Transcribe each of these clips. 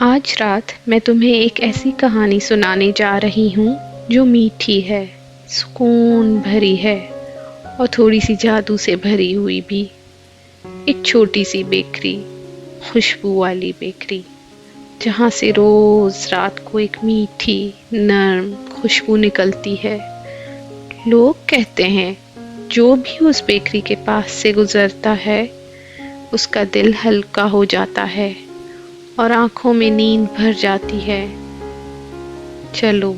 آج رات میں تمہیں ایک ایسی کہانی سنانے جا رہی ہوں جو میٹھی ہے، سکون بھری ہے اور تھوڑی سی جادو سے بھری ہوئی بھی۔ ایک چھوٹی سی بیکری، خوشبو والی بیکری، جہاں سے روز رات کو ایک میٹھی نرم خوشبو نکلتی ہے۔ لوگ کہتے ہیں جو بھی اس بیکری کے پاس سے گزرتا ہے اس کا دل ہلکا ہو جاتا ہے اور آنکھوں میں نیند بھر جاتی ہے۔ چلو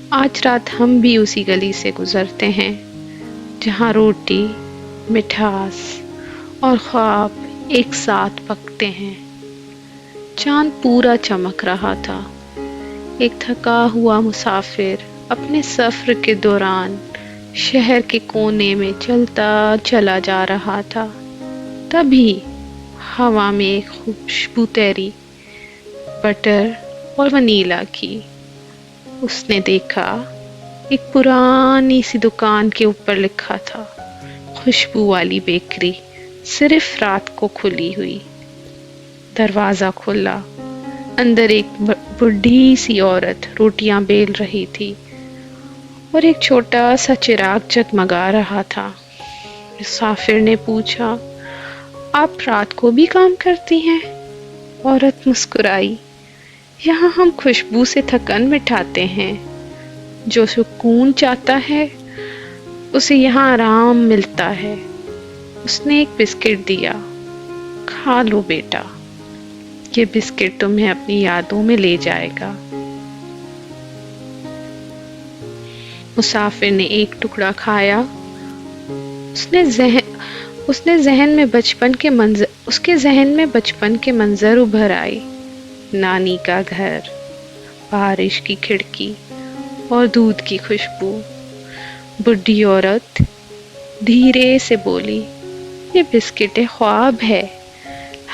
آج رات ہم بھی اسی گلی سے گزرتے ہیں جہاں روٹی، مٹھاس اور خواب ایک ساتھ پکتے ہیں۔ چاند پورا چمک رہا تھا۔ ایک تھکا ہوا مسافر اپنے سفر کے دوران شہر کے کونے میں چلتا چلا جا رہا تھا۔ تبھی ہوا میں ایک خوشبو تیری، بٹر اور ونیلا کی۔ اس نے دیکھا ایک پرانی سی دکان کے اوپر لکھا تھا، خوشبو والی بیکری، صرف رات کو کھلی ہوئی۔ دروازہ کھلا، اندر ایک بوڑھی سی عورت روٹیاں بیل رہی تھی اور ایک چھوٹا سا چراغ جگمگا رہا تھا۔ مسافر نے پوچھا، آپ رات کو بھی کام کرتی ہیں؟ عورت مسکرائی، یہاں ہم خوشبو سے تھکن مٹاتے ہیں۔ جو سکون چاہتا ہے اسے یہاں آرام ملتا ہے۔ اس نے ایک بسکٹ دیا، کھا لو بیٹا، یہ بسکٹ تمہیں اپنی یادوں میں لے جائے گا۔ مسافر نے ایک ٹکڑا کھایا۔ اس کے ذہن میں بچپن کے منظر ابھر آئے۔ نانی کا گھر، بارش کی کھڑکی اور دودھ کی خوشبو۔ بڈھی عورت دھیرے سے بولی، یہ بسکٹ خواب ہے،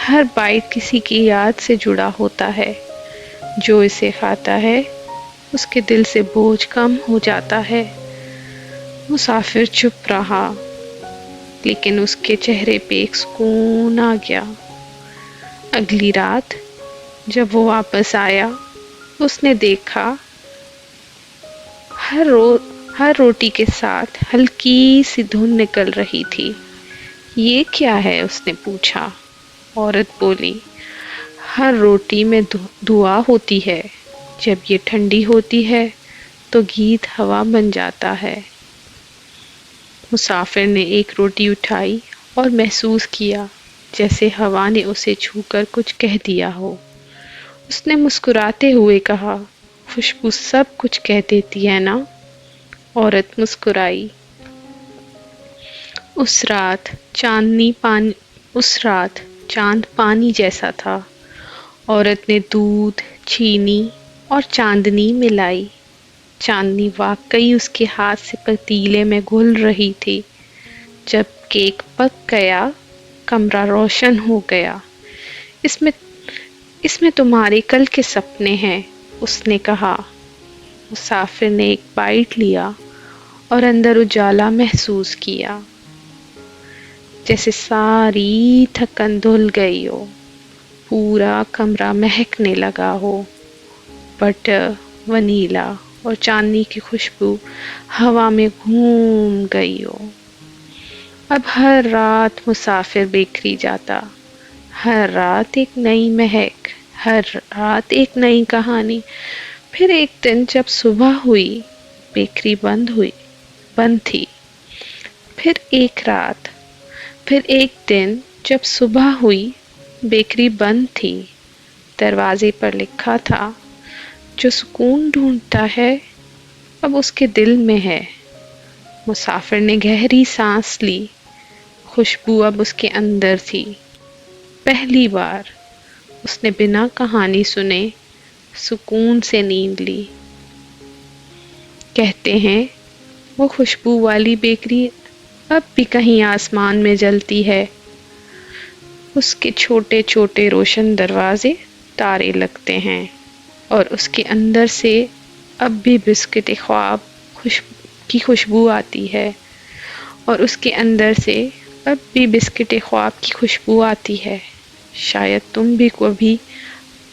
ہر بائٹ کسی کی یاد سے جڑا ہوتا ہے۔ جو اسے کھاتا ہے اس کے دل سے بوجھ کم ہو جاتا ہے۔ مسافر چپ رہا، لیکن اس کے چہرے پہ ایک سکون آ گیا۔ اگلی رات جب وہ واپس آیا، اس نے دیکھا ہر روٹی کے ساتھ ہلکی سی دھن نکل رہی تھی۔ یہ کیا ہے؟ اس نے پوچھا۔ عورت بولی، ہر روٹی میں دعا ہوتی ہے، جب یہ ٹھنڈی ہوتی ہے تو گیت ہوا بن جاتا ہے۔ مسافر نے ایک روٹی اٹھائی اور محسوس کیا جیسے ہوا نے اسے چھو کر کچھ کہہ دیا ہو۔ اس نے مسکراتے ہوئے کہا، خوشبو سب کچھ کہہ دیتی ہے نا؟ عورت مسکرائی۔ اس رات چاند پانی جیسا تھا۔ عورت نے دودھ، چینی اور چاندنی ملائی۔ چاندنی واقعی اس کے ہاتھ سے پتیلے میں گھل رہی تھی۔ جب کیک پک گیا، کمرہ روشن ہو گیا۔ اس میں تمہارے کل کے سپنے ہیں، اس نے کہا۔ مسافر نے ایک بائٹ لیا اور اندر اجالا محسوس کیا، جیسے ساری تھکن دھل گئی ہو، پورا کمرہ مہکنے لگا ہو۔ بٹر، ونیلا اور چاندنی کی خوشبو ہوا میں گھوم گئی ہو۔ اب ہر رات مسافر بیکری جاتا، ہر رات ایک نئی مہک، ہر رات ایک نئی کہانی۔ پھر ایک دن جب صبح ہوئی، بیکری بند تھی۔ پھر ایک دن جب صبح ہوئی، بیکری بند تھی۔ دروازے پر لکھا تھا، جو سکون ڈھونڈتا ہے اب اس کے دل میں ہے۔ مسافر نے گہری سانس لی، خوشبو اب اس کے اندر تھی۔ پہلی بار اس نے بنا کہانی سنے سکون سے نیند لی۔ کہتے ہیں وہ خوشبو والی بیکری اب بھی کہیں آسمان میں جلتی ہے۔ اس کے چھوٹے چھوٹے روشن دروازے تارے لگتے ہیں اور اس کے اندر سے اب بھی بسکٹ خواب کی خوشبو آتی ہے، اور اس کے اندر سے اب بھی بسکٹ خواب کی خوشبو آتی ہے۔ شاید تم بھی کبھی